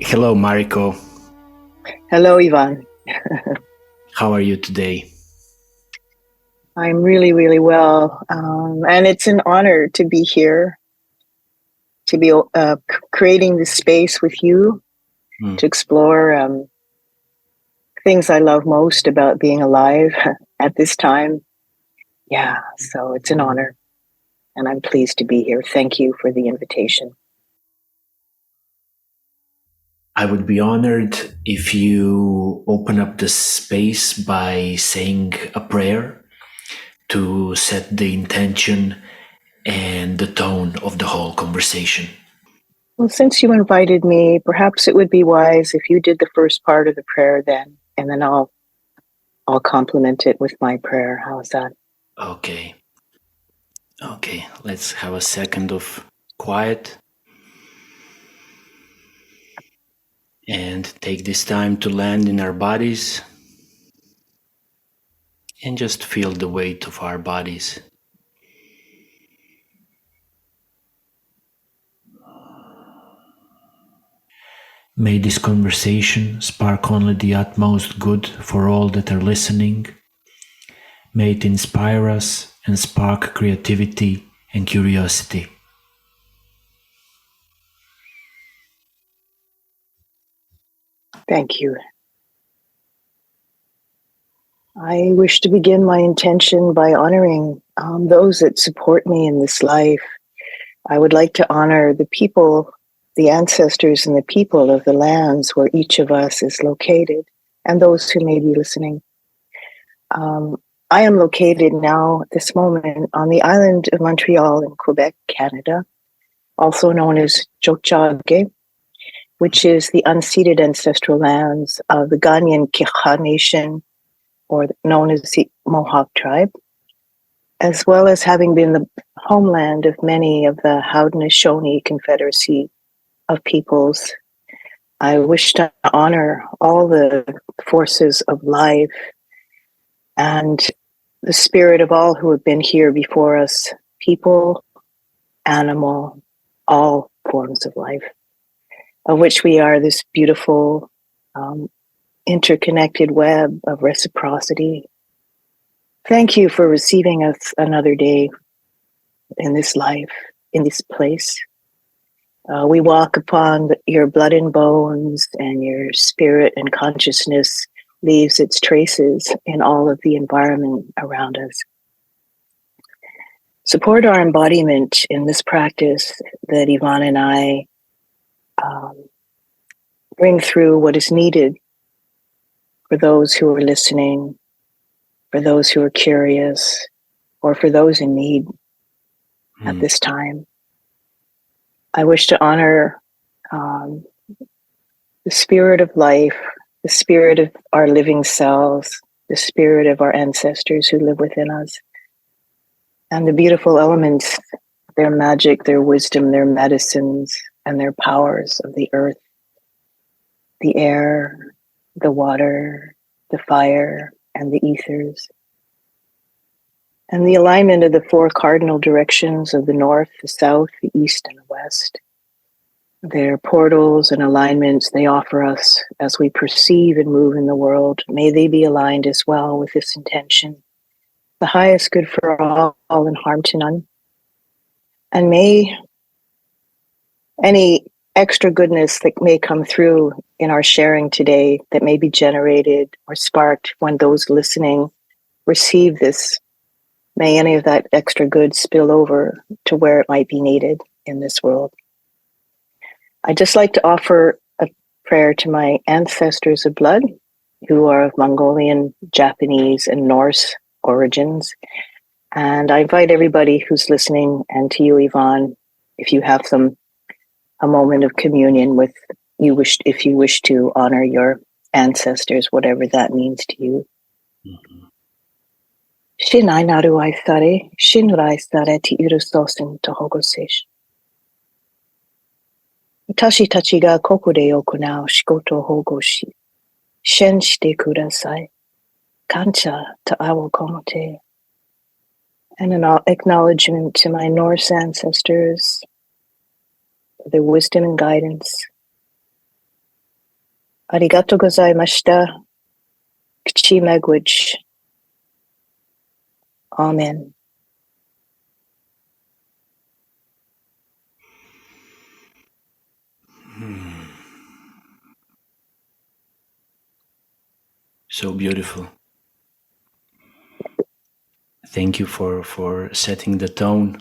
Hello, Mariko. Hello, Ivan. How are you today? I'm really, really well. And it's an honor to be here, to be creating this space with you to explore things I love most about being alive at this time. Yeah, so it's an honor. And I'm pleased to be here. Thank you for the invitation. I would be honored if you open up the space by saying a prayer to set the intention and the tone of the whole conversation. Well, since you invited me, perhaps it would be wise if you did the first part of the prayer then, and then I'll complement it with my prayer. How's that? Okay. Okay, let's have a second of quiet and take this time to land in our bodies and just feel the weight of our bodies. May this conversation spark only the utmost good for all that are listening. May it inspire us and spark creativity and curiosity. Thank you. I wish to begin my intention by honoring those that support me in this life. I would like to honor the people, the ancestors and the people of the lands where each of us is located, and those who may be listening. I am located now, at this moment, on the island of Montreal in Quebec, Canada, also known as Tiohtià:ke, which is the unceded ancestral lands of the Ghanaian-Kikha Nation, or known as the Mohawk tribe, as well as having been the homeland of many of the Haudenosaunee Confederacy of peoples. I wish to honor all the forces of life and the spirit of all who have been here before us, people, animal, all forms of life, of which we are this beautiful interconnected web of reciprocity. Thank you for receiving us another day in this life, in this place. We walk upon your blood and bones, and your spirit and consciousness leaves its traces in all of the environment around us. Support our embodiment in this practice that Yvonne and I bring through what is needed for those who are listening, for those who are curious, or for those in need at this time. I wish to honor the spirit of life, the spirit of our living selves, the spirit of our ancestors who live within us, and the beautiful elements, their magic, their wisdom, their medicines, and their powers of the earth, the air, the water, the fire, and the ethers. And the alignment of the four cardinal directions of the north, the south, the east, and the west. Their portals and alignments they offer us as we perceive and move in the world. May they be aligned as well with this intention. The highest good for all and harm to none. And may any extra goodness that may come through in our sharing today, that may be generated or sparked when those listening receive this, may any of that extra good spill over to where it might be needed in this world. I'd just like to offer a prayer to my ancestors of blood, who are of Mongolian, Japanese, and Norse origins. And I invite everybody who's listening, and to you, Yvonne, if you have a moment of communion with if you wish to honor your ancestors, whatever that means to you. Shinai naru aisare, shinrai sare ti urusosin tohogosesh. Tashi tachi ga kokure okunao shikoto hogoshi. Shen shite kudasai. Kancha ta awo komote. And an acknowledgement to my Norse ancestors, their wisdom and guidance, Arigato gozaimashita. Kchi Megwich. Amen. So beautiful. Thank you for setting the tone.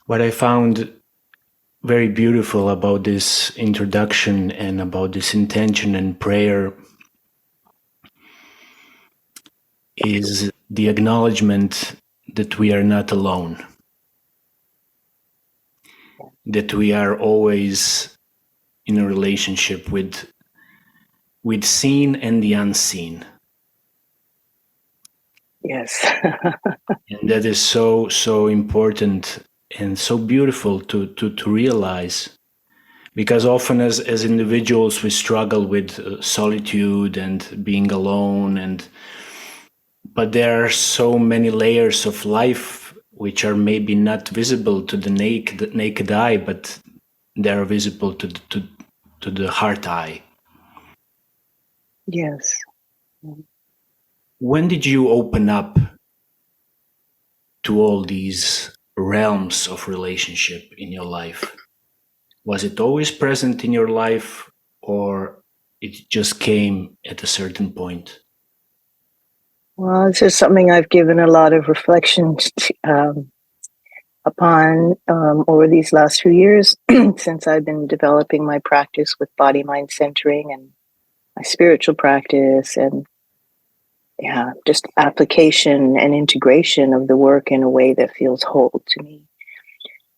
What I found very beautiful about this introduction and about this intention and prayer is the acknowledgement that we are not alone, that we are always in a relationship with seen and the unseen. Yes. And that is so important and so beautiful to realize, because often as individuals we struggle with solitude and being alone, but there are so many layers of life which are maybe not visible to the naked eye, but they are visible to the heart eye. Yes. When did you open up to all these realms of relationship in your life? Was it always present in your life, or it just came at a certain point? Well, this is something I've given a lot of reflection upon over these last few years since I've been developing my practice with body mind centering and my spiritual practice, and yeah, just application and integration of the work in a way that feels whole to me.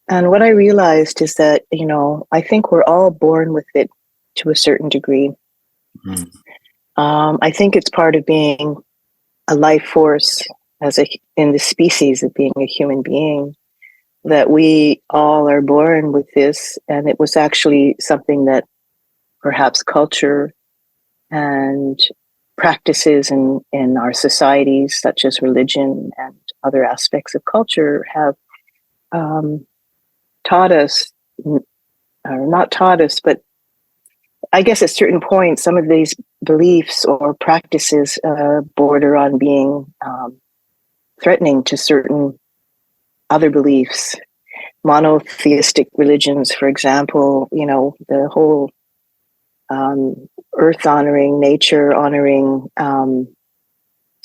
And what I realized is that, I think we're all born with it to a certain degree. Mm. I think it's part of being a life force in the species of being a human being, that we all are born with this. And it was actually something that perhaps culture and practices in our societies, such as religion and other aspects of culture, have taught us, or not taught us, but I guess at certain points, some of these beliefs or practices border on being threatening to certain other beliefs. Monotheistic religions, for example, the whole earth honoring, nature honoring,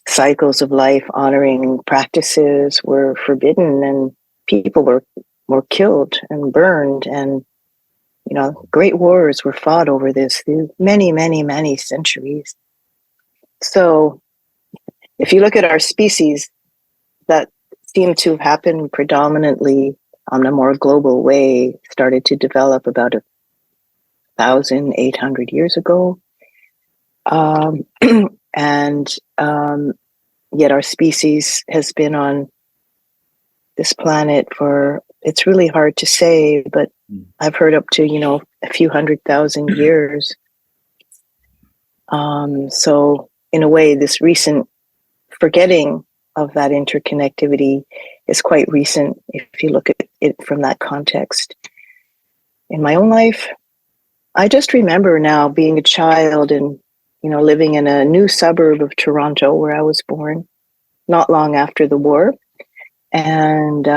cycles of life honoring practices were forbidden, and people were killed and burned, and great wars were fought over this through many, many, many centuries. So if you look at our species, that seemed to happen predominantly on a more global way, started to develop about 1,800 years ago. Um, and yet our species has been on this planet for, it's really hard to say, but I've heard up to, a few 100,000 years. So in a way, this recent forgetting of that interconnectivity is quite recent if you look at it from that context. In my own life, I just remember now being a child and, living in a new suburb of Toronto where I was born, not long after the war. And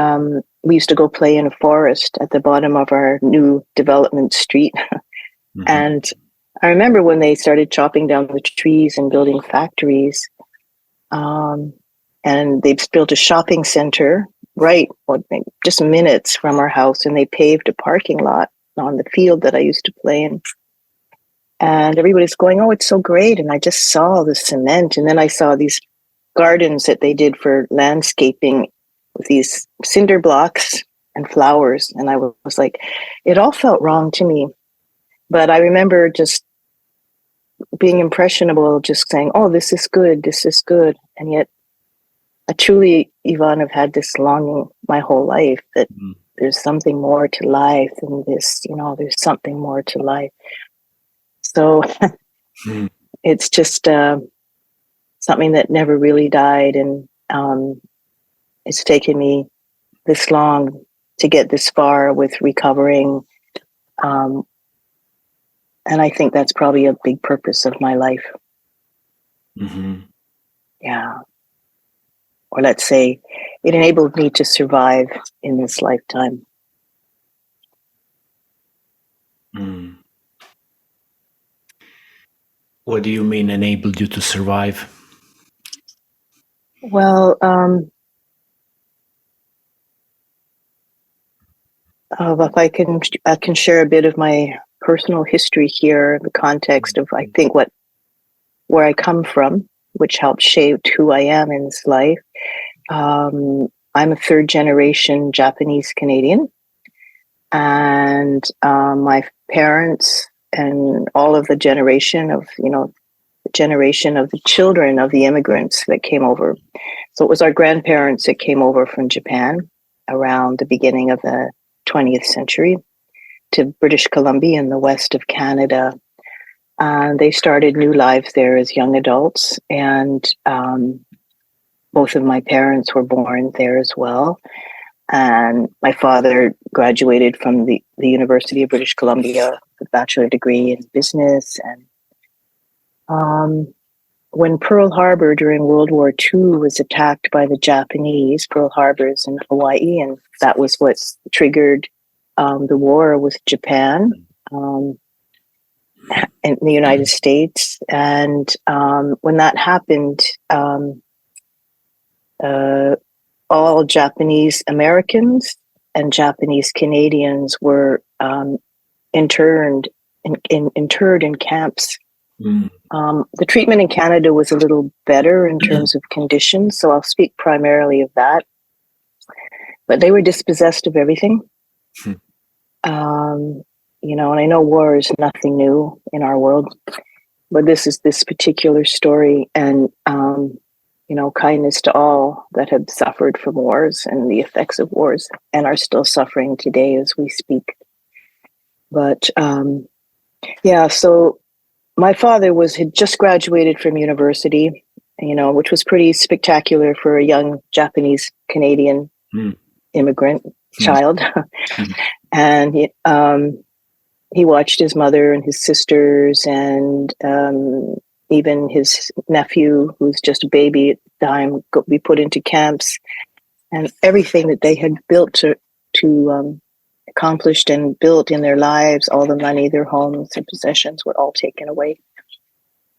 we used to go play in a forest at the bottom of our new development street. Mm-hmm. And I remember when they started chopping down the trees and building factories, and they built a shopping center just minutes from our house, and they paved a parking lot on the field that I used to play in. And everybody's going, "Oh, it's so great." And I just saw the cement. And then I saw these gardens that they did for landscaping with these cinder blocks and flowers. And I was like, it all felt wrong to me. But I remember just being impressionable, just saying, "Oh, this is good. This is good." And yet I truly, Yvonne, have had this longing my whole life that there's something more to life than this, there's something more to life. So it's just something that never really died. And it's taken me this long to get this far with recovering And I think that's probably a big purpose of my life. Mm-hmm. Yeah. Or let's say it enabled me to survive in this lifetime. Mm. What do you mean enabled you to survive? Well, if I can share a bit of my personal history here, in the context of I think where I come from, which helped shape who I am in this life. I'm a third generation Japanese Canadian, and my parents and all of the generation of the generation of the children of the immigrants that came over. So it was our grandparents that came over from Japan around the beginning of the 20th century to British Columbia in the west of Canada. And they started new lives there as young adults. And both of my parents were born there as well. And my father graduated from the University of British Columbia with a bachelor degree in business. And when Pearl Harbor during World War II was attacked by the Japanese, Pearl Harbor is in Hawaii, and that was what triggered the war with Japan in the United States. And when that happened, all Japanese Americans and Japanese Canadians were interred in camps. Mm. The treatment in Canada was a little better in terms of conditions, so I'll speak primarily of that. But they were dispossessed of everything. And I know war is nothing new in our world, but this is this particular story, and kindness to all that have suffered from wars and the effects of wars and are still suffering today as we speak. But so my father had just graduated from university, which was pretty spectacular for a young Japanese Canadian immigrant child. And he watched his mother and his sisters and even his nephew, who's just a baby at the time, be put into camps, and everything that they had built to accomplished and built in their lives, all the money, their homes, their possessions were all taken away.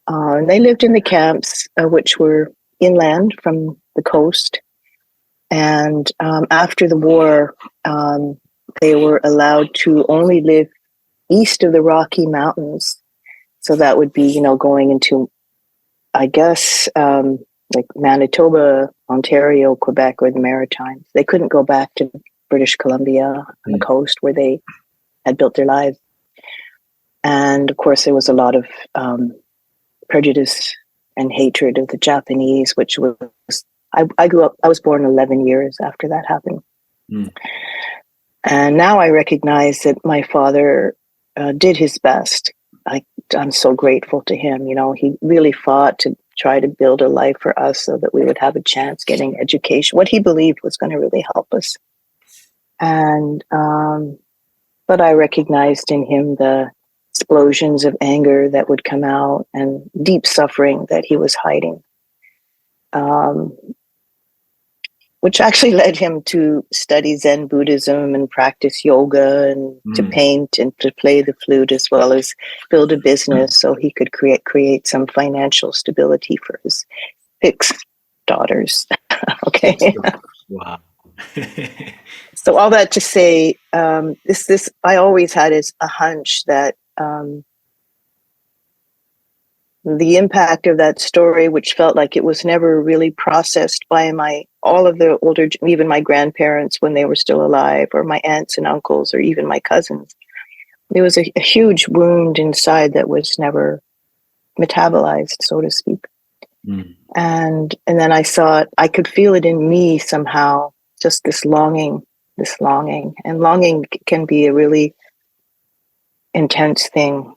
And they lived in the camps, which were inland from the coast. And after the war, they were allowed to only live east of the Rocky Mountains. So that would be, going into, I guess, like Manitoba, Ontario, Quebec, or the Maritimes. They couldn't go back to British Columbia on the coast where they had built their lives. And of course, there was a lot of prejudice and hatred of the Japanese, which was, I grew up, I was born 11 years after that happened. And now I recognize that my father did his best. I'm so grateful to him. He really fought to try to build a life for us so that we would have a chance getting education, what he believed was going to really help us. And, but I recognized in him the explosions of anger that would come out and deep suffering that he was hiding, which actually led him to study Zen Buddhism and practice yoga and to paint and to play the flute, as well as build a business so he could create some financial stability for his 6 daughters. Okay. Wow. So all that to say, this I always had is a hunch that the impact of that story, which felt like it was never really processed by all of the older, even my grandparents when they were still alive, or my aunts and uncles, or even my cousins. There was a huge wound inside that was never metabolized, so to speak. And then I saw it, I could feel it in me somehow, just this longing. And longing can be a really intense thing.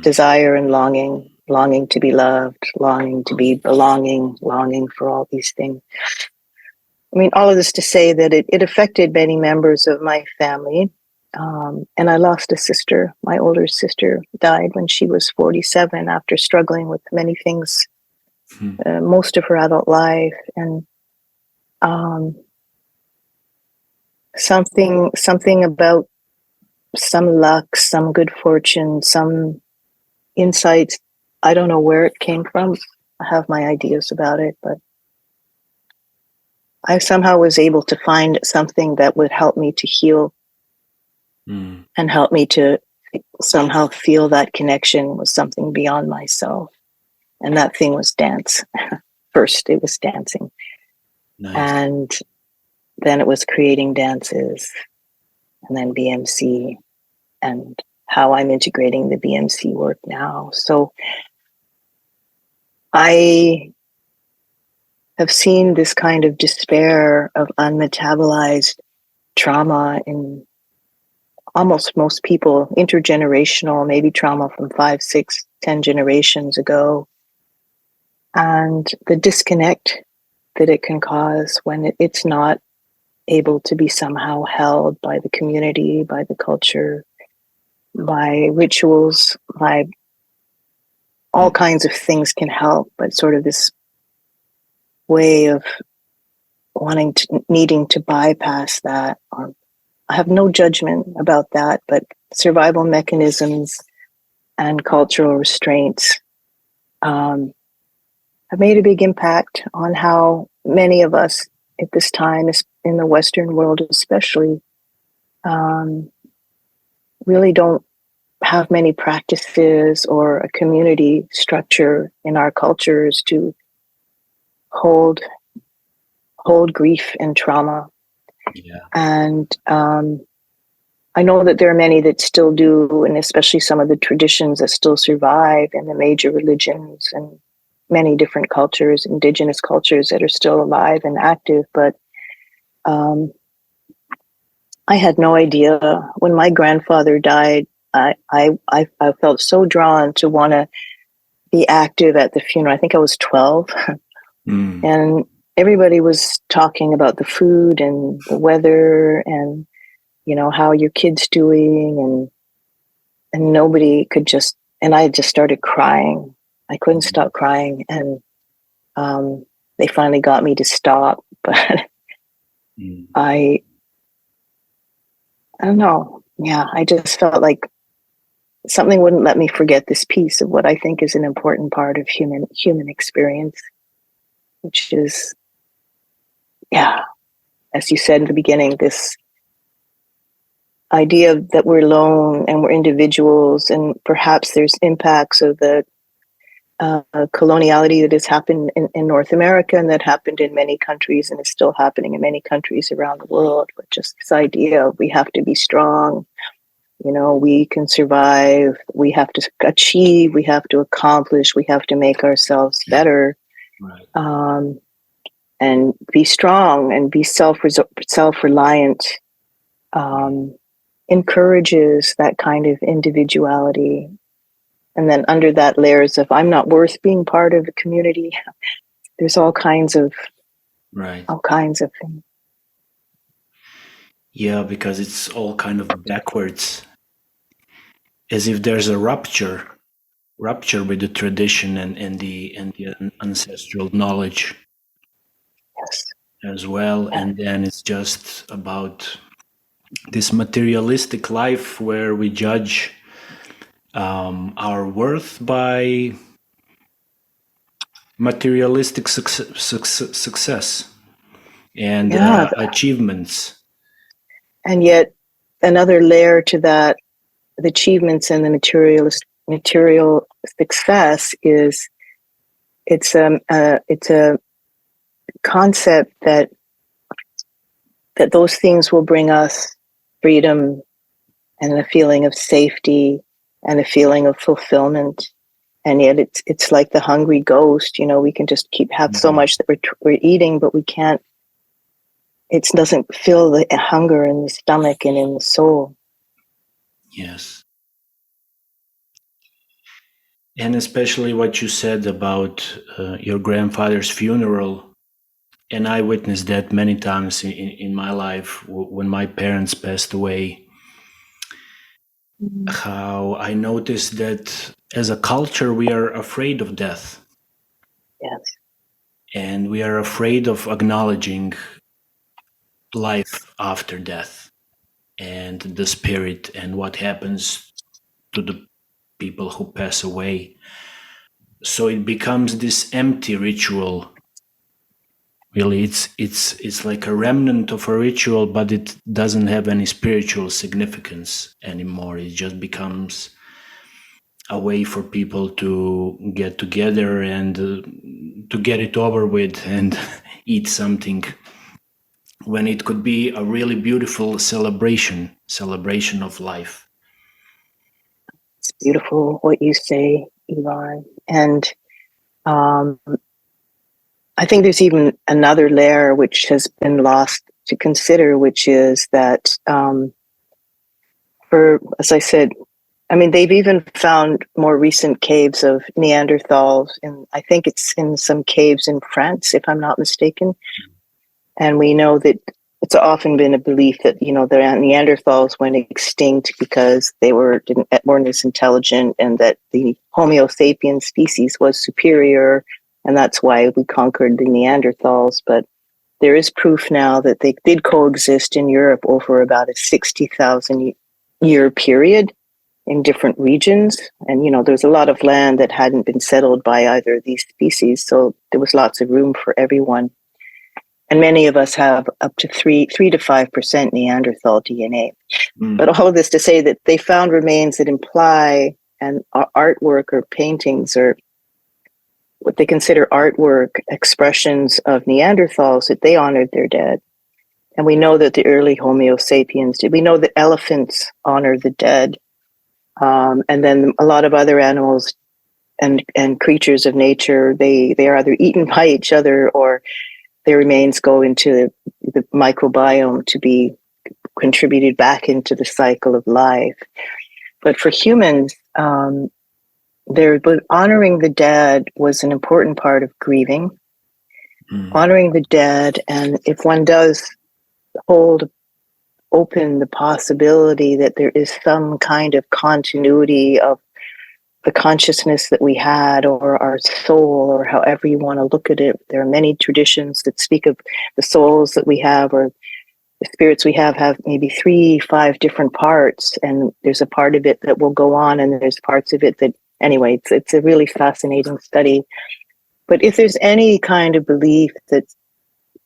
Desire and longing to be loved, longing to be belonging, longing for all these things. I mean, all of this to say that it affected many members of my family. And I lost a sister. My older sister died when she was 47 after struggling with many things most of her adult life. And um, something about some luck, some good fortune, some insights. I don't know where it came from. I have my ideas about it, but I somehow was able to find something that would help me to heal and help me to somehow feel that connection with something beyond myself. And that thing was dance. First, it was dancing. Nice. And then it was creating dances, and then BMC, and how I'm integrating the BMC work now. So I have seen this kind of despair of unmetabolized trauma in almost most people, intergenerational, maybe trauma from 5, 6, 10 generations ago, and the disconnect that it can cause when it's not able to be somehow held by the community, by the culture, by rituals, by all kinds of things can help, but sort of this way of needing to bypass that. I have no judgment about that, but survival mechanisms and cultural restraints have made a big impact on how many of us at this time, in the Western world especially, um, really don't have many practices or a community structure in our cultures to hold grief and trauma. Yeah. And I know that there are many that still do, and especially some of the traditions that still survive in the major religions and many different cultures, indigenous cultures that are still alive and active. But um, I had no idea when my grandfather died. I felt so drawn to want to be active at the funeral. I think I was 12, and everybody was talking about the food and the weather and how your kid's doing, and nobody could just, and I just started crying. I couldn't stop crying, and they finally got me to stop. But I don't know. Yeah, I just felt like something wouldn't let me forget this piece of what I think is an important part of human experience, which is, yeah, as you said in the beginning, this idea that we're alone and we're individuals, and perhaps there's impacts of the coloniality that has happened in North America and that happened in many countries and is still happening in many countries around the world. But just this idea of we have to be strong, we can survive, we have to achieve, we have to accomplish, we have to make ourselves better, and be strong and be self-reliant, encourages that kind of individuality. And then under that layers of I'm not worth being part of a community. There's all kinds of things. Yeah, because it's all kind of backwards, as if there's a rupture with the tradition and the ancestral knowledge Yes. as well, and then it's just about this materialistic life where we judge our worth by materialistic success and Yeah. achievements. And yet another layer to that, the achievements and the material success is it's a concept that those things will bring us freedom and a feeling of safety and a feeling of fulfillment. And yet it's like the hungry ghost. We can just have so much that we're eating, but we can't. It doesn't fill the hunger in the stomach and in the soul. Yes. And especially what you said about your grandfather's funeral. And I witnessed that many times in my life when my parents passed away. how I noticed that as a culture we are afraid of death, Yes. and we are afraid of acknowledging life after death and the spirit and what happens to the people who pass away. So it becomes this empty ritual. Really, it's like a remnant of a ritual, but it doesn't have any spiritual significance anymore. It just becomes a way for people to get together and to get it over with and eat something, when it could be a really beautiful celebration of life. It's beautiful what you say, Yvonne. And um, I think there's even another layer which has been lost to consider, which is that for, as I said, I mean, they've even found more recent caves of Neanderthals, and I think it's in some caves in France, if I'm not mistaken. And we know that it's often been a belief that the Neanderthals went extinct because they weren't as intelligent, and that the Homo sapiens species was superior, and that's why we conquered the Neanderthals. But there is proof now that they did coexist in Europe over about a 60,000 year period in different regions. And there's a lot of land that hadn't been settled by either of these species, so there was lots of room for everyone. And many of us have up to 3 to 5% Neanderthal DNA. Mm. But all of this to say that they found remains that imply and artwork or paintings or what they consider artwork expressions of Neanderthals, that they honored their dead. And we know that the early Homo sapiens did. We know that elephants honor the dead. And then a lot of other animals and creatures of nature, they are either eaten by each other, or their remains go into the microbiome to be contributed back into the cycle of life. But for humans, honoring the dead was an important part of grieving. Honoring the dead, and if one does hold open the possibility that there is some kind of continuity of the consciousness that we had, or our soul, or however you want to look at it. There are many traditions that speak of the souls that we have, or the spirits we have maybe 3, 5 different parts, and there's a part of it that will go on, and there's parts of it that, anyway, it's a really fascinating study. But if there's any kind of belief that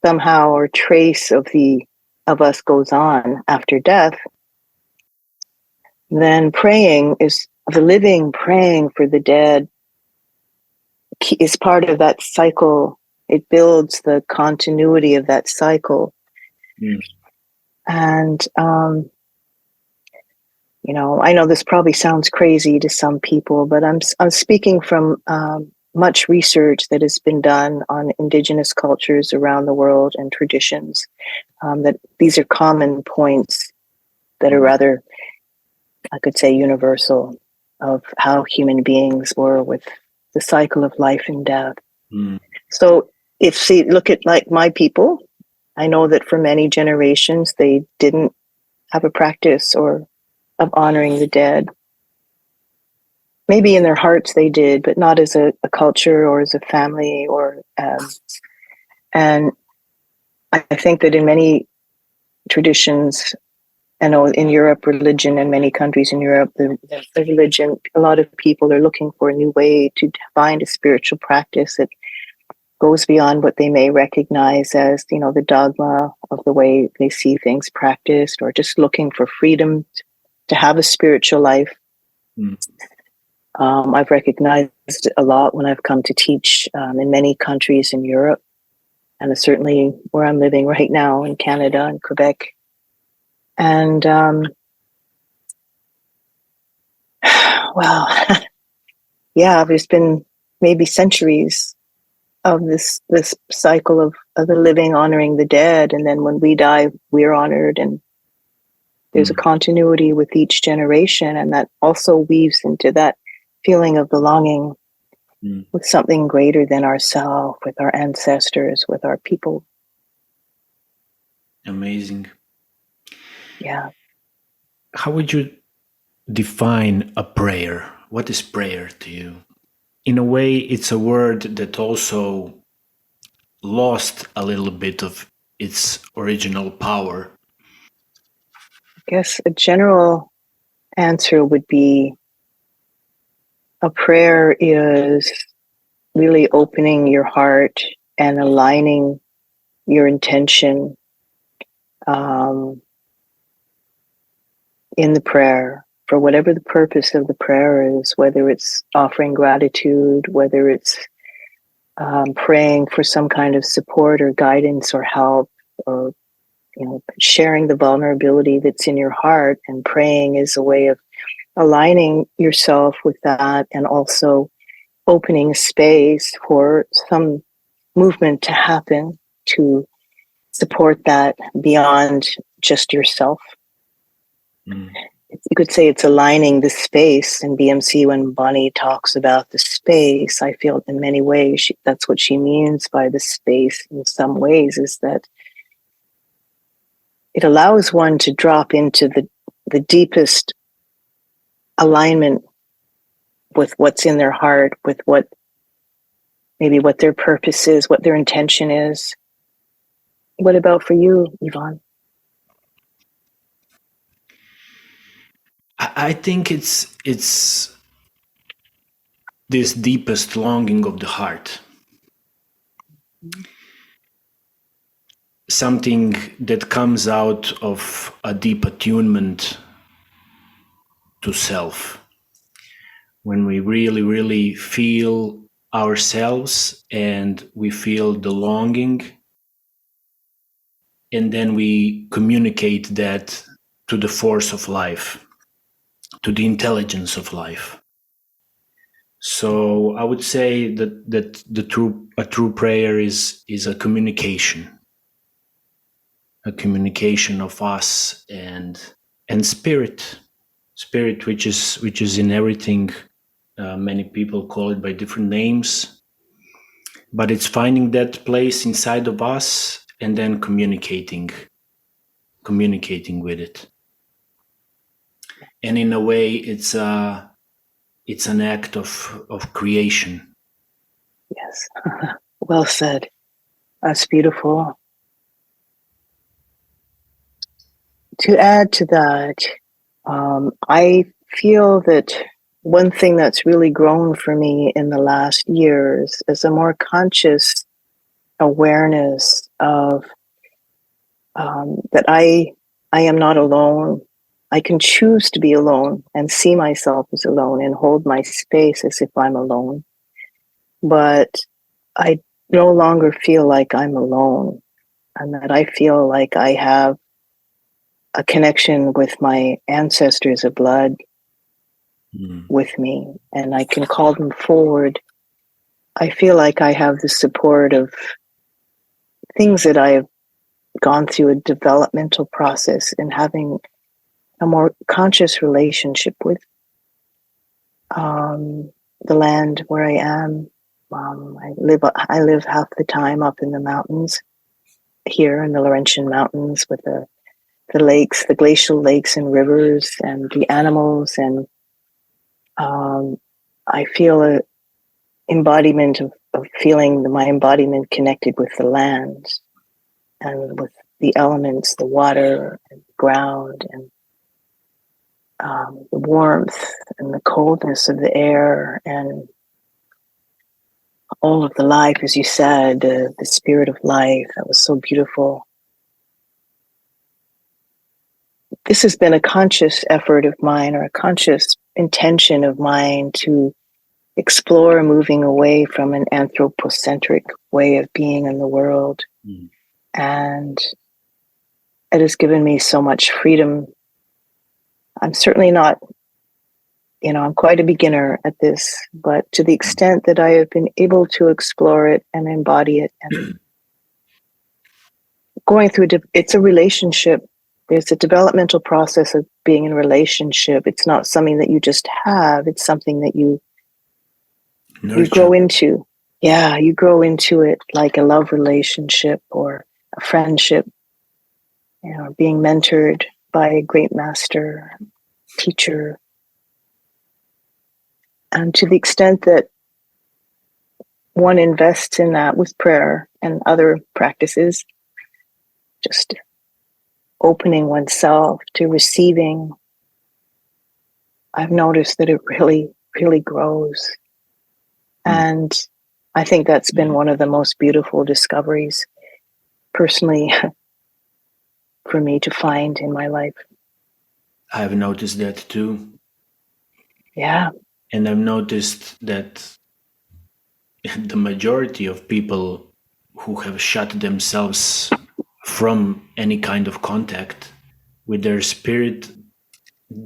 somehow or trace of us goes on after death, then praying is the living praying for the dead is part of that cycle. It builds the continuity of that cycle. And I know this probably sounds crazy to some people, but I'm speaking from much research that has been done on indigenous cultures around the world and traditions. That these are common points that are rather, I could say, universal, of how human beings were with the cycle of life and death. So look at like my people, I know that for many generations they didn't have a practice or of honoring the dead. Maybe in their hearts they did, but not as a culture or as a family. And I think that in many traditions, I know in Europe, religion, in many countries in Europe, the religion, a lot of people are looking for a new way to find a spiritual practice that goes beyond what they may recognize as, the dogma of the way they see things practiced, or just looking for freedom to have a spiritual life. I've recognized a lot when I've come to teach in many countries in Europe, and certainly where I'm living right now in Canada and Quebec. And well, yeah, there's been maybe centuries of this cycle of the living honoring the dead, and then when we die, we're honored, and there's a continuity with each generation, and that also weaves into that feeling of belonging with something greater than ourselves, with our ancestors, with our people. Amazing. Yeah. How would you define a prayer. What is prayer to you? In a way, it's a word that also lost a little bit of its original power. I guess a general answer would be a prayer is really opening your heart and aligning your intention um, in the prayer for whatever the purpose of the prayer is, whether it's offering gratitude, whether it's praying for some kind of support or guidance or help, or sharing the vulnerability that's in your heart, and praying is a way of aligning yourself with that and also opening space for some movement to happen to support that beyond just yourself. Mm. You could say it's aligning the space in BMC. When Bonnie talks about the space, I feel in many ways that's what she means by the space. In some ways, is that it allows one to drop into the deepest alignment with what's in their heart, with what maybe what their purpose is, what their intention is. What about for you, Yvonne? I think it's this deepest longing of the heart, something that comes out of a deep attunement to self. When we really, really feel ourselves and we feel the longing, and then we communicate that to the force of life, to the intelligence of life. So I would say that a true prayer is a communication of us and spirit, which is in everything. Many people call it by different names, but it's finding that place inside of us and then communicating with it. And in a way, it's an act of creation. Yes. Well said. That's beautiful. To add to that, I feel that one thing that's really grown for me in the last years is a more conscious awareness of that I am not alone. I can choose to be alone and see myself as alone and hold my space as if I'm alone. But I no longer feel like I'm alone, and that I feel like I have a connection with my ancestors of blood with me, and I can call them forward. I feel like I have the support of things that I have gone through a developmental process in having a more conscious relationship with the land where I am. I live half the time up in the mountains here in the Laurentian Mountains with the lakes, the glacial lakes and rivers and the animals. And I feel a embodiment of feeling my embodiment connected with the land and with the elements, the water and the ground and the warmth and the coldness of the air and all of the life, as you said, the spirit of life. That was so beautiful. This has been a conscious effort of mine, or a conscious intention of mine, to explore moving away from an anthropocentric way of being in the world. And it has given me so much freedom. I'm certainly not, I'm quite a beginner at this, but to the extent that I have been able to explore it and embody it and going through it's a relationship. There's a developmental process of being in a relationship. It's not something that you just have. It's something that you Nurture. grow into. Yeah, you grow into it like a love relationship or a friendship, being mentored by a great master, teacher. And to the extent that one invests in that with prayer and other practices, just opening oneself to receiving, I've noticed that it really, really grows. And I think that's been one of the most beautiful discoveries, personally, for me to find in my life. I've noticed that too. Yeah. And I've noticed that the majority of people who have shut themselves from any kind of contact with their spirit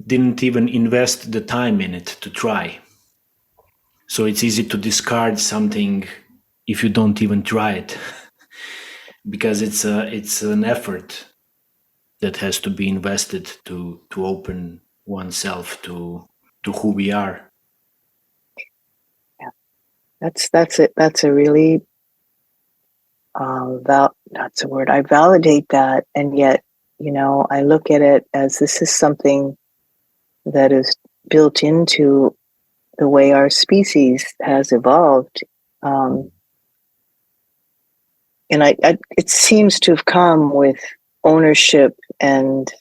didn't even invest the time in it to try. So it's easy to discard something if you don't even try it, because it's an effort that has to be invested to open oneself to who we are. Yeah. That's it. That's a really that's a word. I validate that, and yet, I look at it as this is something that is built into the way our species has evolved. And it seems to have come with ownership and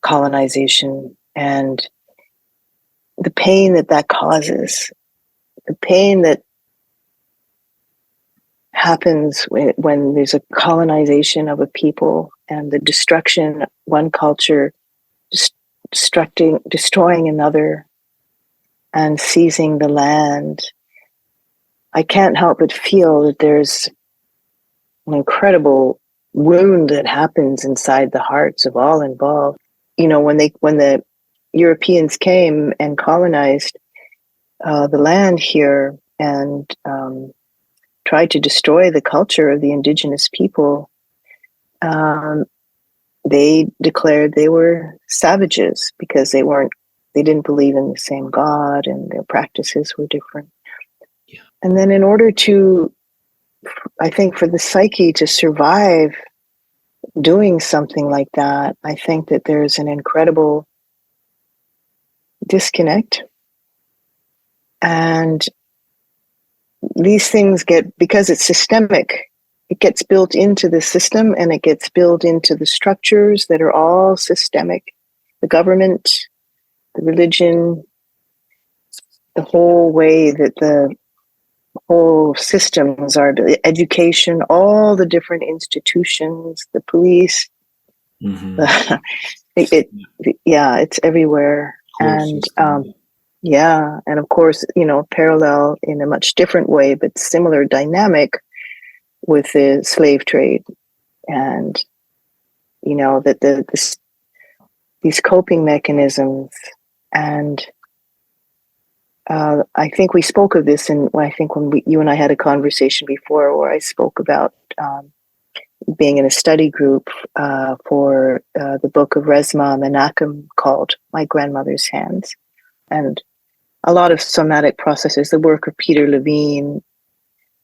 colonization and the pain that causes, the pain that happens when there's a colonization of a people and the destruction one culture destroying another and seizing the land. I can't help but feel that there's an incredible wound that happens inside the hearts of all involved. When the Europeans came and colonized the land here and tried to destroy the culture of the indigenous people, they declared they were savages because they didn't believe in the same God and their practices were different. Yeah. And then in order to, I think, for the psyche to survive doing something like that, I think that there's an incredible disconnect. And these things because it's systemic, it gets built into the system and it gets built into the structures that are all systemic. The government, the religion, the whole way that the whole systems are, education, all the different institutions, the police, Mm-hmm. it's everywhere. And and of course, parallel in a much different way, but similar dynamic with the slave trade, and that these coping mechanisms, and I think we spoke of this, and I think when you and I had a conversation before, where I spoke about being in a study group for the book of Resmaa Menachem called "My Grandmother's Hands," and a lot of somatic processes, the work of Peter Levine,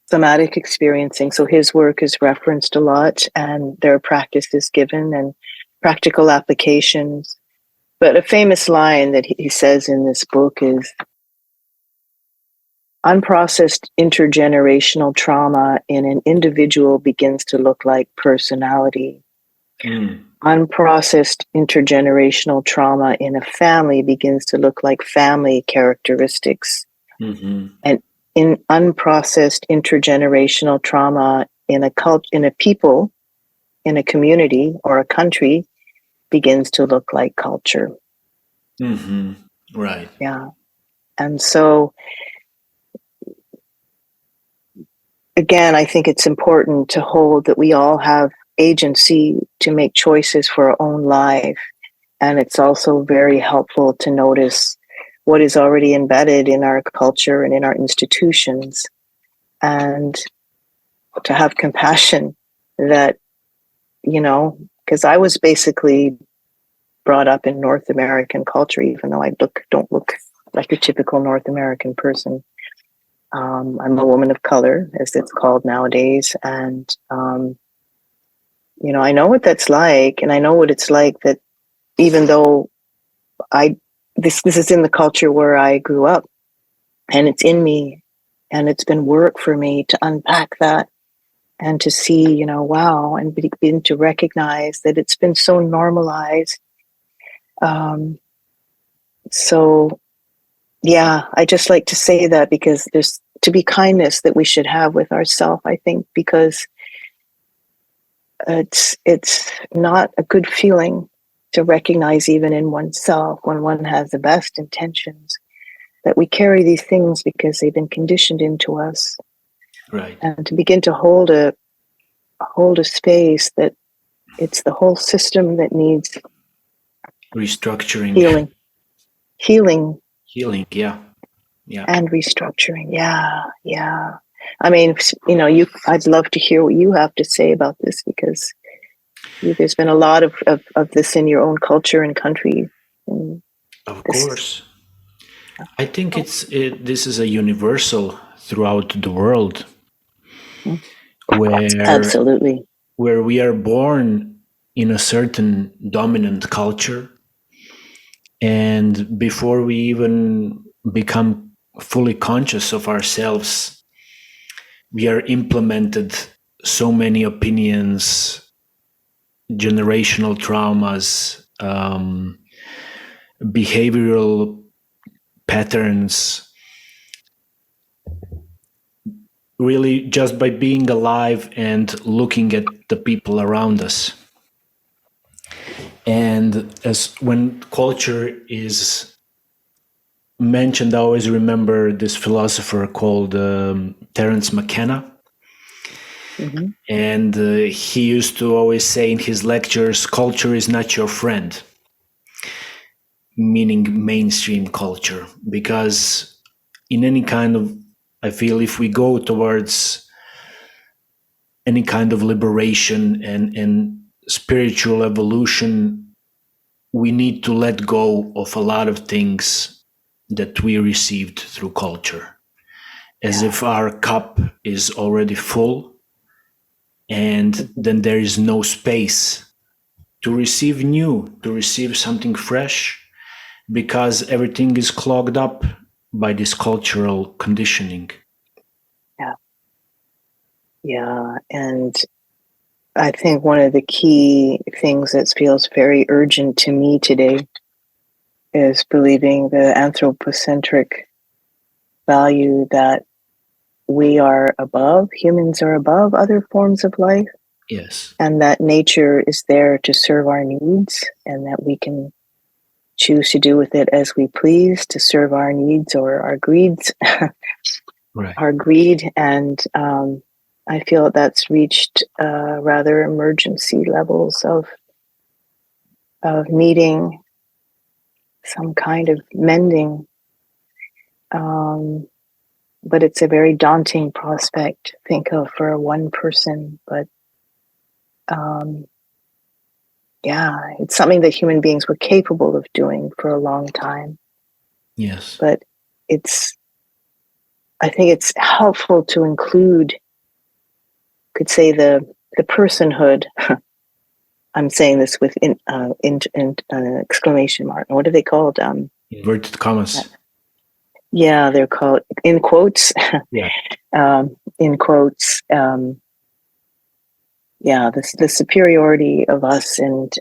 somatic experiencing. So his work is referenced a lot, and there are practices given and practical applications. But a famous line that he says in this book is, unprocessed intergenerational trauma in an individual begins to look like personality. Unprocessed intergenerational trauma in a family begins to look like family characteristics. And in unprocessed intergenerational trauma in a people, in a community or a country, begins to look like culture. Right. Yeah. And so, again, I think it's important to hold that we all have agency to make choices for our own life. And it's also very helpful to notice what is already embedded in our culture and in our institutions, and to have compassion that, because I was basically brought up in North American culture, even though I don't look like a typical North American person. I'm a woman of color, as it's called nowadays. And, I know what that's like. And I know what it's like that even though I this is in the culture where I grew up, and it's in me, and it's been work for me to unpack that and to see, wow, and begin to recognize that it's been so normalized. Um, so, yeah, I just like to say that because there's to be kindness that we should have with ourselves, I think, because it's not a good feeling to recognize even in oneself when one has the best intentions that we carry these things because they've been conditioned into us, Right. and to begin to hold a space that it's the whole system that needs Restructuring. healing, healing Healing. Yeah. Yeah. and restructuring. Yeah, yeah. I mean, I'd love to hear what you have to say about this because there's been a lot of this in your own culture and country. And Of this, course. I think this is a universal throughout the world where absolutely. we are born in a certain dominant culture, and before we even become fully conscious of ourselves, we are implemented so many opinions, generational traumas, behavioral patterns, really just by being alive and looking at the people around us. And as when culture is mentioned, I always remember this philosopher called Terence McKenna. Mm-hmm. And he used to always say in his lectures, culture is not your friend, meaning mainstream culture. Because in any kind of, I feel if we go towards any kind of liberation and spiritual evolution, we need to let go of a lot of things that we received through culture, as Yeah. if our cup is already full and Mm-hmm. then there is no space to receive new, to receive something fresh, because everything is clogged up by this cultural conditioning. Yeah. Yeah. And I think one of the key things that feels very urgent to me today is believing the anthropocentric value that humans are above other forms of life, Yes. and that nature is there to serve our needs, and that we can choose to do with it as we please to serve our needs or our greeds, Right. our greed. And I feel that's reached rather emergency levels of needing some kind of mending. Um, but it's a very daunting prospect to think of for one person. But um, yeah, it's something that human beings were capable of doing for a long time. Yes. But I think it's helpful to include, could say the personhood. I'm saying this with exclamation mark. What are they called? Inverted commas. Yeah, they're called in quotes. Yeah. In quotes. Yeah, the superiority of us and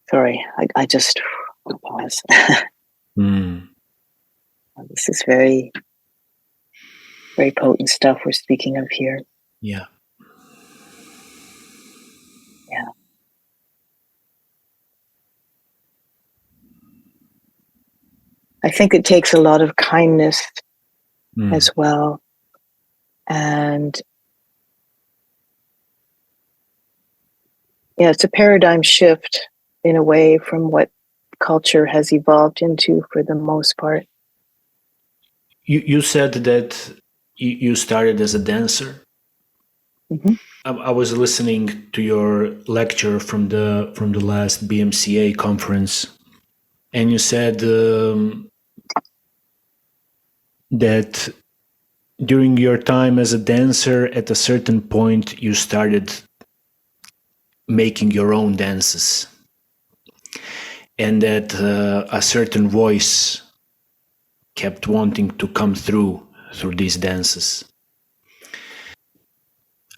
sorry, I just I'll pause. Mm. This is very, very potent stuff we're speaking of here. Yeah. Yeah. I think it takes a lot of kindness as well. And yeah, it's a paradigm shift in a way from what culture has evolved into for the most part. You said that you started as a dancer. Mm-hmm. I was listening to your lecture from the last BMCA conference, and you said that during your time as a dancer, at a certain point, you started making your own dances. and that a certain voice kept wanting to come through these dances.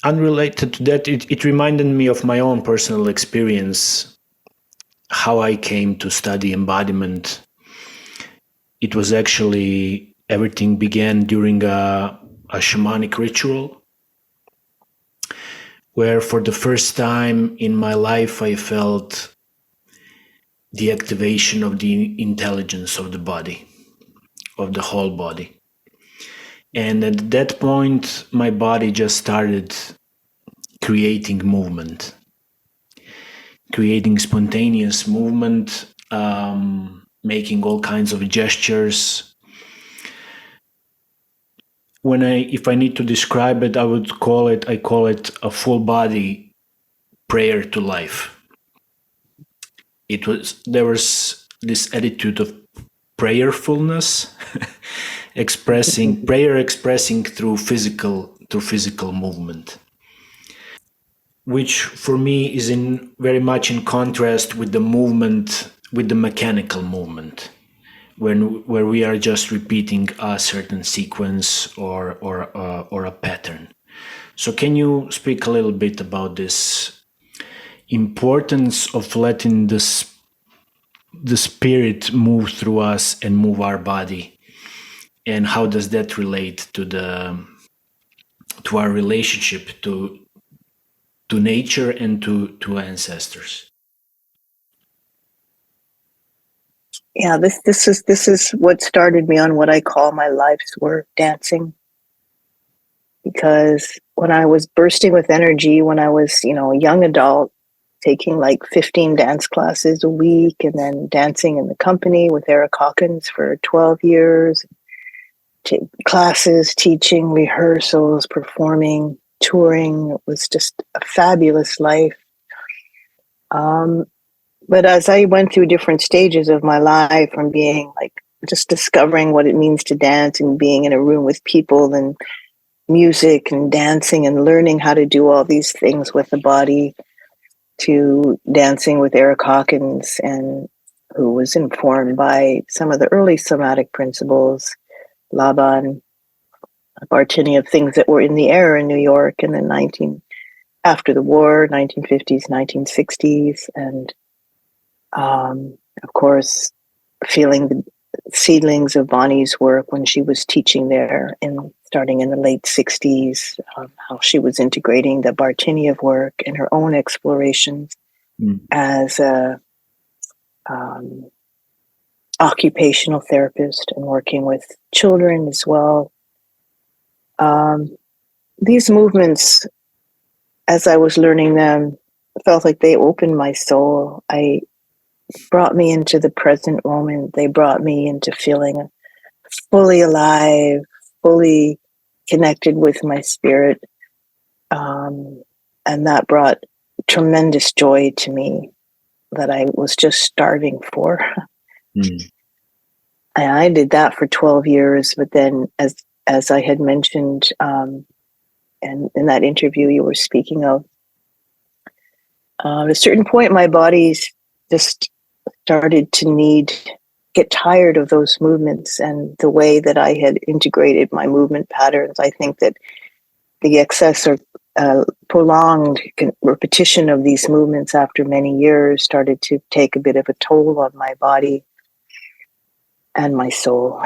Unrelated to that, it reminded me of my own personal experience, how I came to study embodiment. It was actually, everything began during a shamanic ritual where for the first time in my life I felt the activation of the intelligence of the body, of the whole body. And at that point, my body just started creating movement, creating spontaneous movement, making all kinds of gestures. If I need to describe it, I call it a full body prayer to life. There was this attitude of prayerfulness, expressing through physical movement, which for me is in very much in contrast with the mechanical movement, where we are just repeating a certain sequence or a pattern. So can you speak a little bit about this importance of letting the spirit move through us and move our body, and how does that relate to our relationship to nature and to ancestors? Yeah, this is what started me on what I call my life's work, dancing. Because when I was bursting with energy, when I was, a young adult, taking like 15 dance classes a week and then dancing in the company with Eric Hawkins for 12 years, classes, teaching, rehearsals, performing, touring. It was just a fabulous life. But as I went through different stages of my life, from being like just discovering what it means to dance and being in a room with people and music and dancing and learning how to do all these things with the body, to dancing with Eric Hawkins, and who was informed by some of the early somatic principles, Laban, Bartini, of things that were in the air in New York in the after the war, 1950s, 1960s, and of course, feeling the seedlings of Bonnie's work when she was teaching there, starting in the late 60s, how she was integrating the Bartiniev work in her own explorations as a occupational therapist and working with children as well. These movements, as I was learning them, felt like they opened my soul. Brought me into the present moment. They brought me into feeling fully alive, fully connected with my spirit. And that brought tremendous joy to me that I was just starving for. And I did that for 12 years. But then, as I had mentioned, and in that interview you were speaking of, at a certain point, my body just started to get tired of those movements and the way that I had integrated my movement patterns. I think that the excess or prolonged repetition of these movements after many years started to take a bit of a toll on my body and my soul.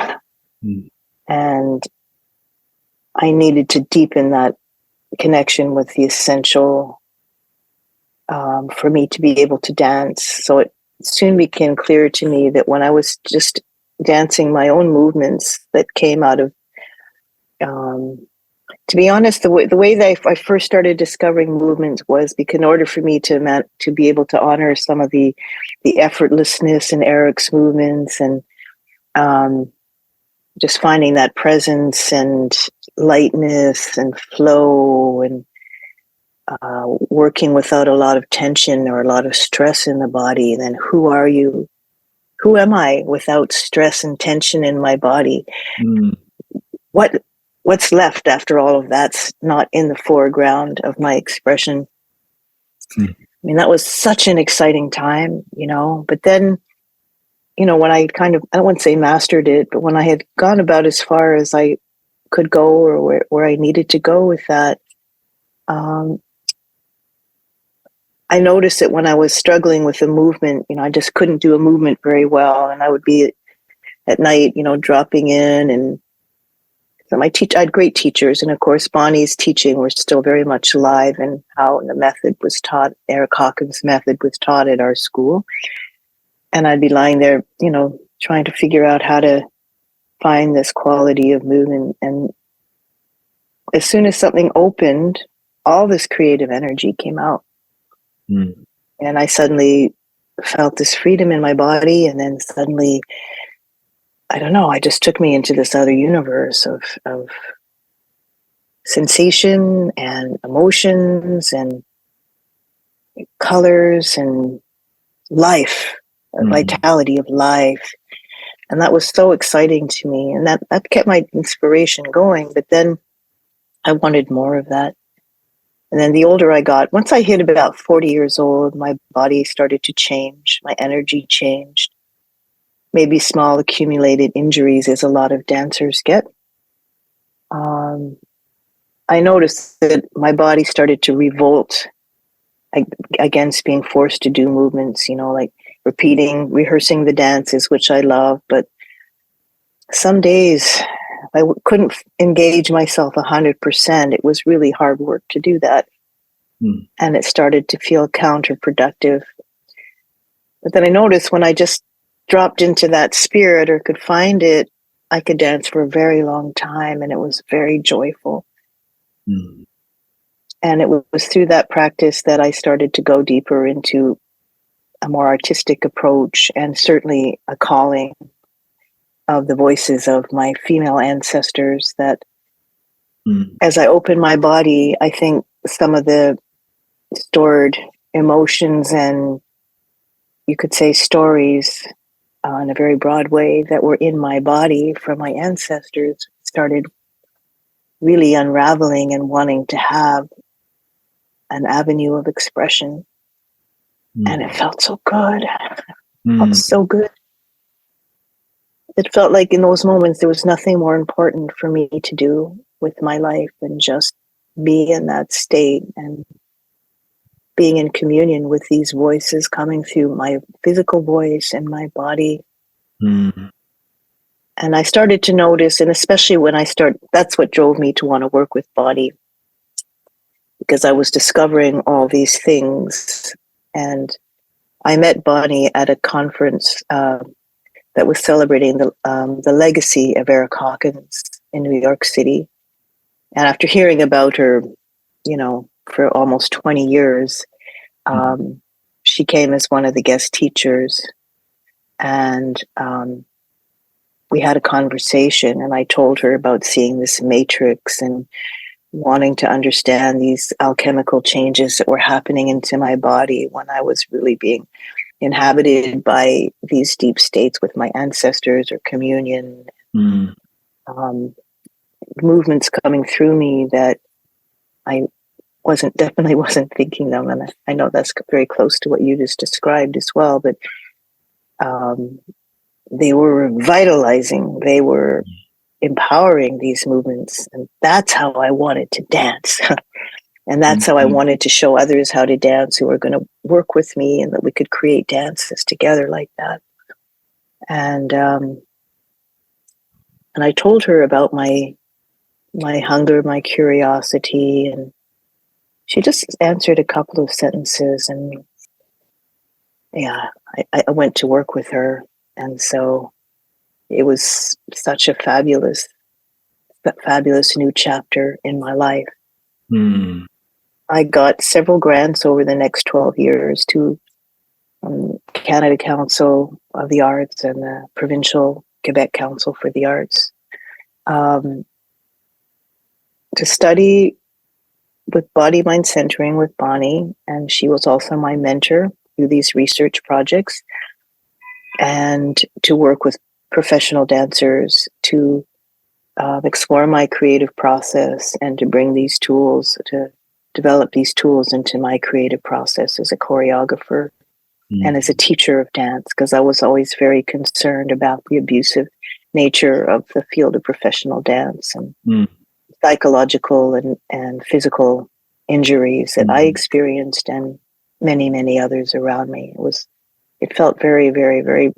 And I needed to deepen that connection with the essential for me to be able to dance. So it soon became clear to me that when I was just dancing my own movements that came out of, to be honest, the way that I first started discovering movements was because in order for me to be able to honor some of the effortlessness in Eric's movements, and just finding that presence and lightness and flow, and working without a lot of tension or a lot of stress in the body, then who are you? Who am I without stress and tension in my body? What's left after all of that's not in the foreground of my expression? I mean, that was such an exciting time, But then when I I don't want to say mastered it, but when I had gone about as far as I could go, or where I needed to go with that, um, I noticed that when I was struggling with the movement, I just couldn't do a movement very well. And I would be at night, dropping in. And so I had great teachers. And of course, Bonnie's teaching were still very much alive, and how the method was taught, Eric Hawkins' method was taught at our school. And I'd be lying there, trying to figure out how to find this quality of movement. And as soon as something opened, all this creative energy came out. Mm. And I suddenly felt this freedom in my body. And then suddenly, I don't know, I just took me into this other universe of sensation and emotions and colors and life, vitality of life. And that was so exciting to me. And that kept my inspiration going. But then I wanted more of that. And then the older I got, once I hit about 40 years old, my body started to change. My energy changed. Maybe small accumulated injuries, as a lot of dancers get. I noticed that my body started to revolt against being forced to do movements, like rehearsing the dances, which I love. But some days I couldn't engage myself 100%. It was really hard work to do that. And it started to feel counterproductive. But then I noticed when I just dropped into that spirit, or could find it, I could dance for a very long time, and it was very joyful. And it was through that practice that I started to go deeper into a more artistic approach, and certainly a calling of the voices of my female ancestors, that as I opened my body, I think some of the stored emotions, and you could say stories, in a very broad way, that were in my body from my ancestors, started really unraveling and wanting to have an avenue of expression. And it felt so good. It felt so good. It felt like in those moments there was nothing more important for me to do with my life than just be in that state and being in communion with these voices coming through my physical voice and my body. And I started to notice, and especially when that's what drove me to want to work with body, because I was discovering all these things. And I met Bonnie at a conference that was celebrating the legacy of Eric Hawkins in New York City. And after hearing about her, for almost 20 years, she came as one of the guest teachers. And we had a conversation, and I told her about seeing this matrix and wanting to understand these alchemical changes that were happening into my body when I was really being inhabited by these deep states with my ancestors, or communion. Movements coming through me that I definitely wasn't thinking them. And I know that's very close to what you just described as well, but they were revitalizing, they were empowering these movements. And that's how I wanted to dance. And that's how I wanted to show others how to dance, who were going to work with me, and that we could create dances together like that. And I told her about my hunger, my curiosity, and she just answered a couple of sentences, and yeah, I went to work with her. And so it was such a fabulous new chapter in my life. I got several grants over the next 12 years to Canada Council of the Arts and the Provincial Quebec Council for the Arts, to study with body mind centering with Bonnie. And she was also my mentor through these research projects, and to work with professional dancers to explore my creative process, and to bring these tools, to develop these tools into my creative process as a choreographer. and as a teacher of dance, because I was always very concerned about the abusive nature of the field of professional dance and psychological and physical injuries that I experienced and many, many others around me. It felt very, very, very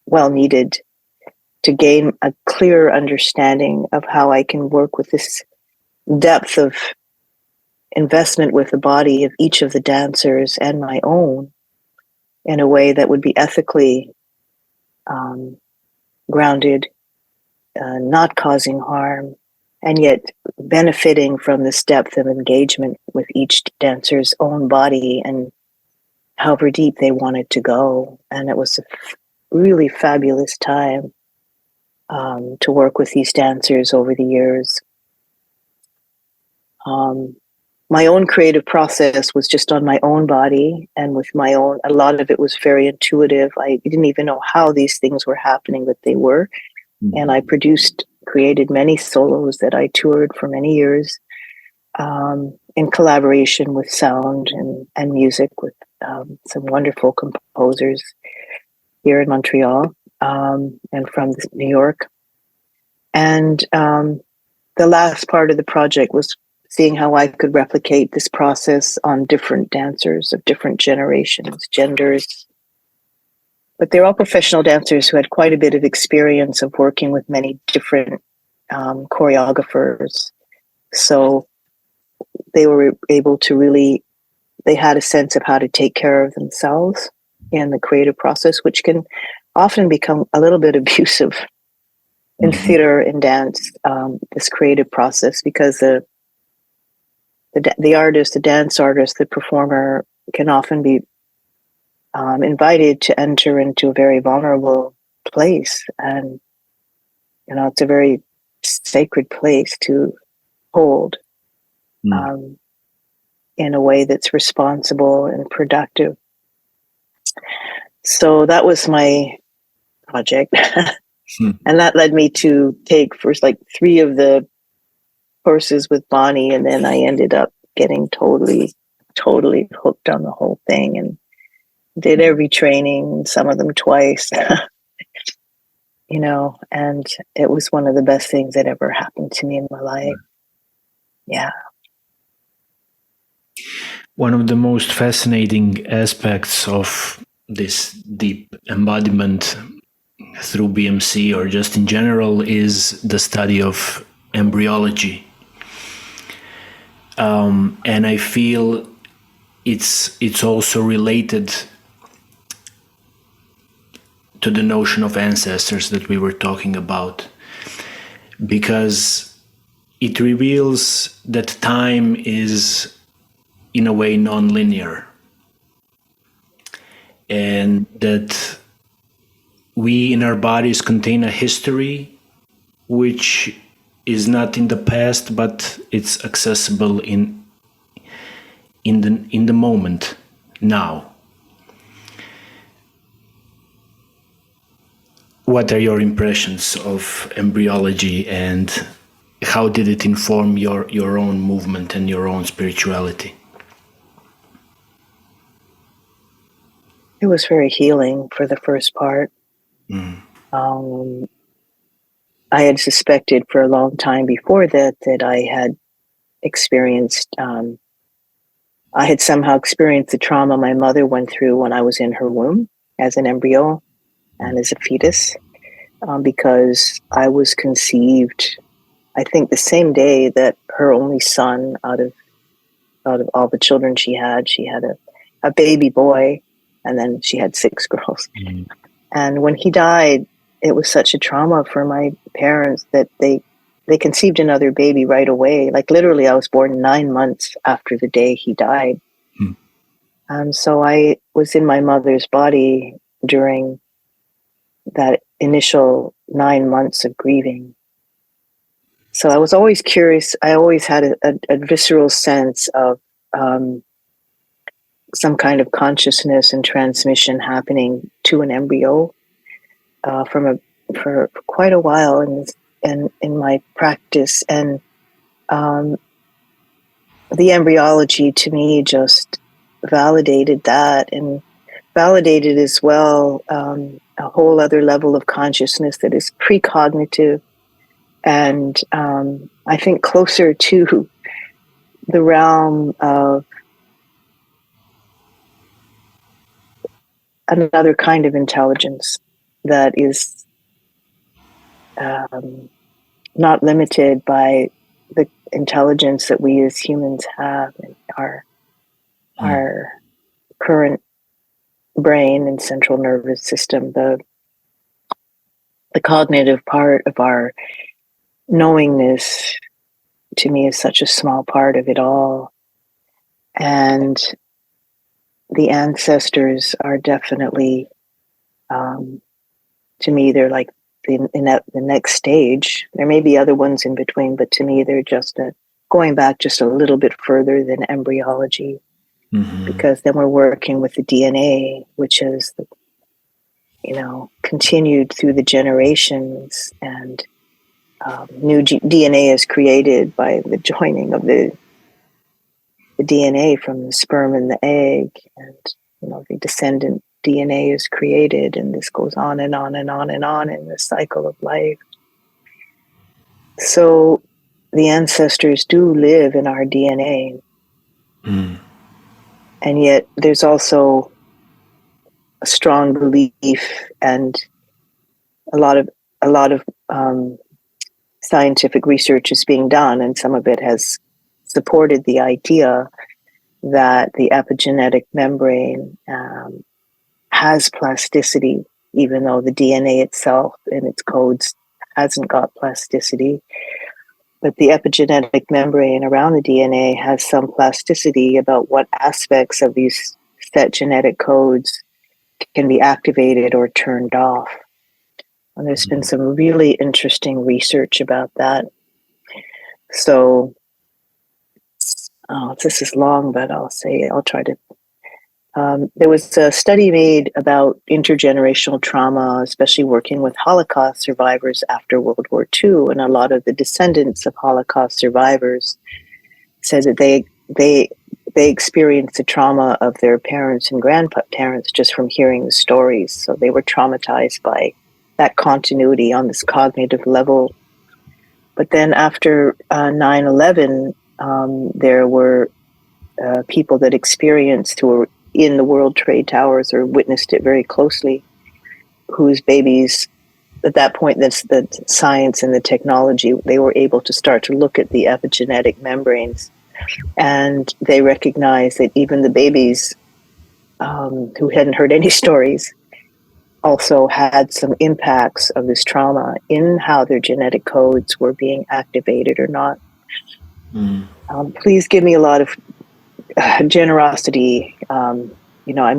well needed to gain a clear understanding of how I can work with this depth of investment with the body of each of the dancers and my own in a way that would be ethically grounded, not causing harm, and yet benefiting from this depth of engagement with each dancer's own body and however deep they wanted to go. And it was a really fabulous time to work with these dancers over the years. My own creative process was just on my own body and with my own, a lot of it was very intuitive. I didn't even know how these things were happening, but they were. And I created many solos that I toured for many years in collaboration with sound and music with some wonderful composers here in Montreal and from New York. And the last part of the project was seeing how I could replicate this process on different dancers of different generations, genders. But they're all professional dancers who had quite a bit of experience of working with many different choreographers. So they were able to really, they had a sense of how to take care of themselves in the creative process, which can often become a little bit abusive in theater and dance, this creative process, because the artist, the dance artist, the performer can often be invited to enter into a very vulnerable place. And, it's a very sacred place to hold in a way that's responsible and productive. So that was my project. And that led me to take first like 3 of the courses with Bonnie, and then I ended up getting totally hooked on the whole thing and did every training, some of them twice. And it was one of the best things that ever happened to me in my life. Yeah. One of the most fascinating aspects of this deep embodiment through BMC or just in general is the study of embryology. And I feel it's also related to the notion of ancestors that we were talking about, because it reveals that time is in a way non-linear, and that we in our bodies contain a history which is not in the past, but it's accessible in the moment now. What are your impressions of embryology, and how did it inform your own movement and your own spirituality? It was very healing for the first part. I had suspected for a long time before that I had experienced, I had somehow experienced the trauma my mother went through when I was in her womb as an embryo and as a fetus, because I was conceived, I think, the same day that her only son, out of all the children she had a baby boy, and then she had 6 girls. And when he died, it was such a trauma for my parents that they conceived another baby right away. Like literally, I was born 9 months after the day he died. And so I was in my mother's body during that initial 9 months of grieving. So I was always curious. I always had a visceral sense of some kind of consciousness and transmission happening to an embryo for quite a while in my practice. And the embryology to me just validated that. And validated as well a whole other level of consciousness that is precognitive and I think closer to the realm of another kind of intelligence that is not limited by the intelligence that we as humans have in our current brain and central nervous system. The cognitive part of our knowingness to me is such a small part of it all. And the ancestors are definitely, to me, they're like the next stage. There may be other ones in between, but to me, they're just going back just a little bit further than embryology, because then we're working with the DNA, which is, continued through the generations, and new DNA is created by the joining of the DNA from the sperm and the egg, and the descendant DNA is created, and this goes on and on and on and on in the cycle of life. So the ancestors do live in our DNA, and yet there's also a strong belief and a lot of scientific research is being done, and some of it has supported the idea that the epigenetic membrane has plasticity, even though the DNA itself in its codes hasn't got plasticity. But the epigenetic membrane around the DNA has some plasticity about what aspects of these set genetic codes can be activated or turned off. And there's been some really interesting research about that. So, this is long, but I'll try to. There was a study made about intergenerational trauma, especially working with Holocaust survivors after World War II, and a lot of the descendants of Holocaust survivors said that they experienced the trauma of their parents and grandparents just from hearing the stories. So they were traumatized by that continuity on this cognitive level. But then after 9/11, there were people that experienced, who were in the World Trade Towers or witnessed it very closely, whose babies, at that point, that's the science and the technology, they were able to start to look at the epigenetic membranes, and they recognized that even the babies who hadn't heard any stories also had some impacts of this trauma in how their genetic codes were being activated or not. Please give me a lot of generosity. I'm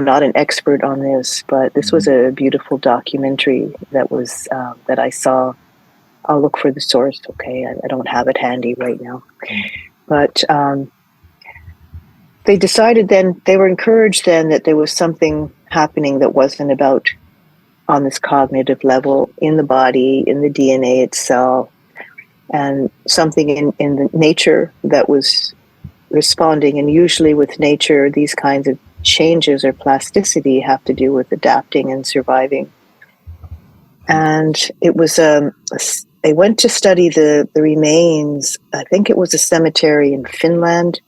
not an expert on this, but this was a beautiful documentary that I saw. I'll look for the source. Okay, I don't have it handy right now, but they decided then, they were encouraged then that there was something happening that wasn't about on this cognitive level in the body, in the DNA itself, and something in the nature that was responding. And usually with nature, these kinds of changes or plasticity have to do with adapting and surviving. And it was they went to study the remains. I think it was a cemetery in Finland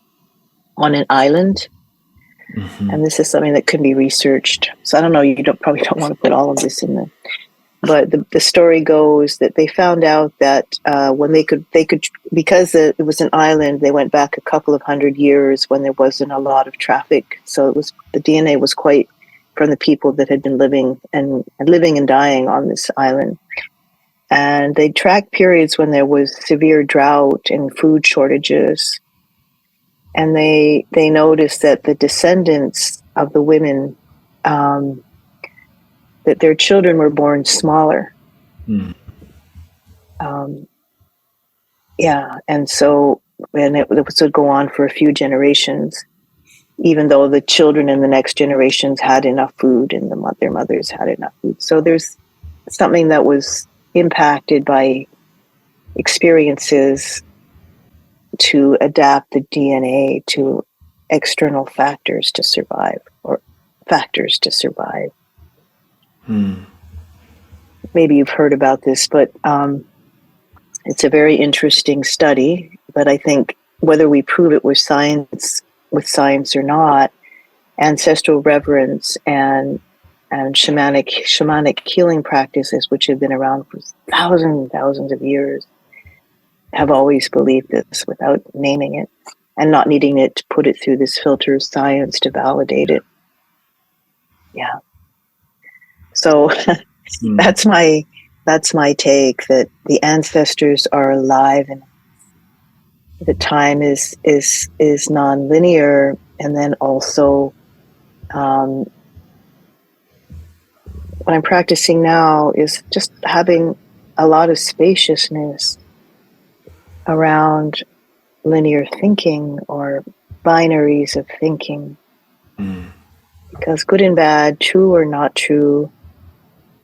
on an island. And this is something that can be researched. So I don't know, you probably don't want to put all of this in there. But the story goes that they found out that when they could, because it was an island, they went back a couple of 100 years when there wasn't a lot of traffic. So the DNA was quite from the people that had been living and dying on this island. And they tracked periods when there was severe drought and food shortages. And they noticed that the descendants of the women, that their children were born smaller. And so, and it would go on for a few generations, even though the children in the next generations had enough food and their mothers had enough food. So there's something that was impacted by experiences to adapt the DNA to external factors to survive, or factors to survive. Maybe you've heard about this, but it's a very interesting study. But I think whether we prove it with science or not, ancestral reverence and shamanic healing practices, which have been around for thousands and thousands of years, have always believed this without naming it and not needing it to put it through this filter of science to validate it. Yeah. So that's my take, that the ancestors are alive and the time is non-linear, and then also what I'm practicing now is just having a lot of spaciousness around linear thinking or binaries of thinking. Because good and bad, true or not true,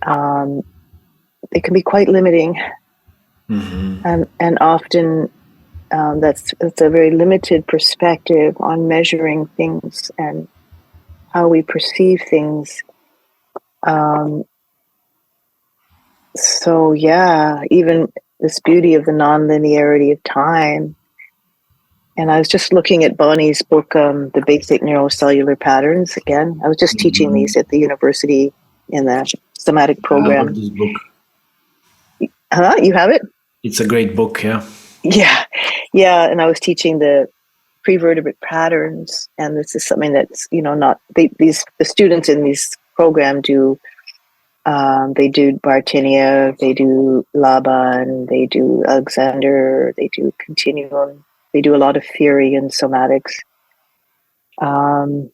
they can be quite limiting. And often that's a very limited perspective on measuring things and how we perceive things. So yeah, even this beauty of the non-linearity of time. And I was just looking at Bonnie's book, The Basic Neurocellular Patterns. Again, I was just teaching these at the university in the somatic program. I love this book. You have it? It's a great book, yeah. Yeah. And I was teaching the pre-vertebrate patterns, and this is something that's not the students in this program do. They do Bartinia, they do Laban, they do Alexander, they do Continuum. They do a lot of theory and somatics. And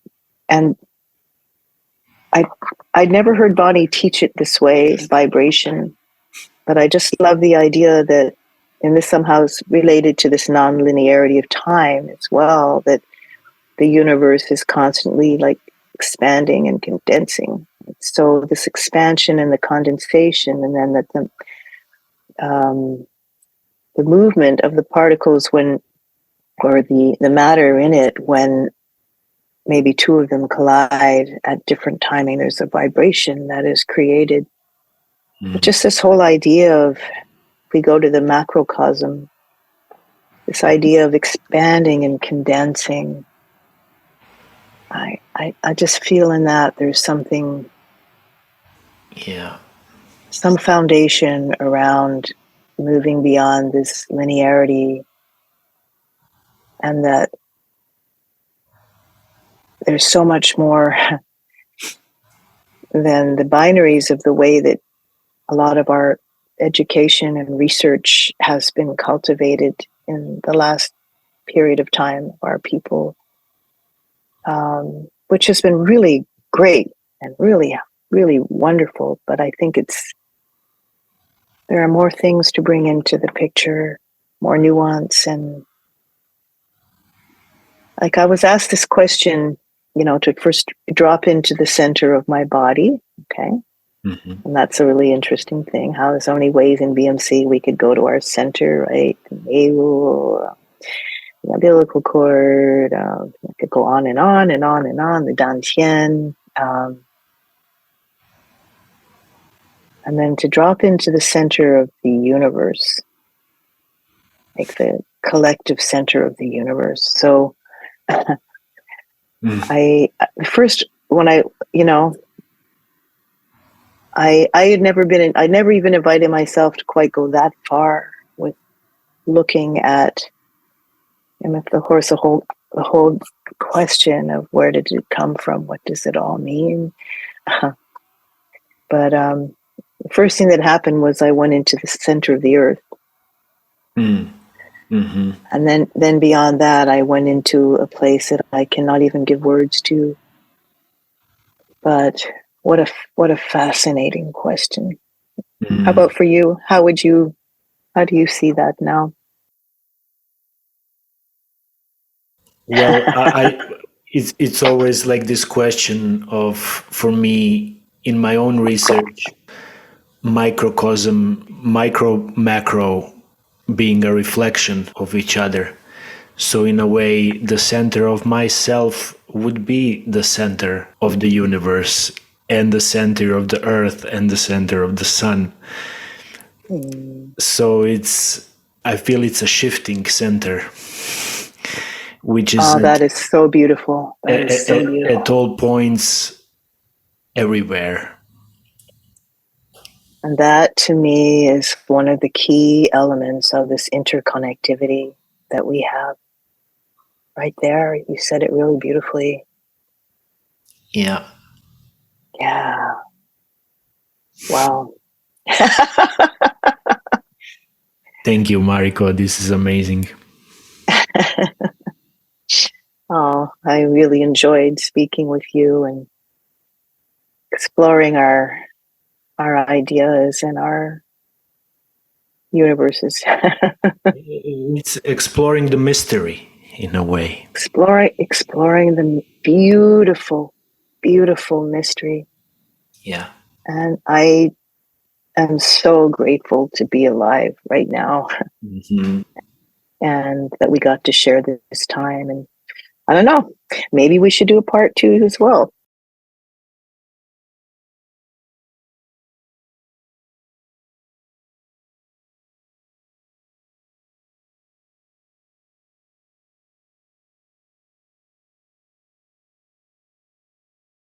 I'd never heard Bonnie teach it this way, vibration, but I just love the idea that, and this somehow is related to this non-linearity of time as well, that the universe is constantly like expanding and condensing. So this expansion and the condensation, and then that the movement of the particles when, or the matter in it, when maybe two of them collide at different timing, there's a vibration that is created. But just this whole idea of, if we go to the macrocosm, this idea of expanding and condensing, I just feel in that there's something, some foundation around moving beyond this linearity, and that there's so much more than the binaries of the way that a lot of our education and research has been cultivated in the last period of time of our people, which has been really great and really, really wonderful. But I think there are more things to bring into the picture, more nuance. And like I was asked this question, to first drop into the center of my body. Okay. And that's a really interesting thing. How there's so many ways in BMC we could go to our center, right? The navel, the umbilical cord. I could go on and on and on and on. The dantian, and then to drop into the center of the universe, like the collective center of the universe. So, I first when I had never been I never even invited myself to quite go that far with looking at, and of course the whole question of where did it come from, what does it all mean. But the first thing that happened was I went into the center of the earth. And then beyond that, I went into a place that I cannot even give words to. But what a fascinating question. How about for you? How do you see that now? Well, it's always like this question of, for me, in my own research, microcosm, macro being a reflection of each other. So in a way, the center of myself would be the center of the universe and the center of the earth and the center of the sun. Mm. So I feel it's a shifting center, which is Oh, that is so beautiful. That is so at beautiful. all points everywhere. And that to me is one of the key elements of this interconnectivity that we have right there. You said it really beautifully. Yeah. Yeah. Wow. Thank you, Mariko. This is amazing. Oh, I really enjoyed speaking with you and exploring our ideas and our universes. It's exploring the mystery in a way. exploring the beautiful, beautiful mystery. Yeah. And I am so grateful to be alive right now Mm-hmm. and that we got to share this time. And I don't know, maybe we should do a part two as well.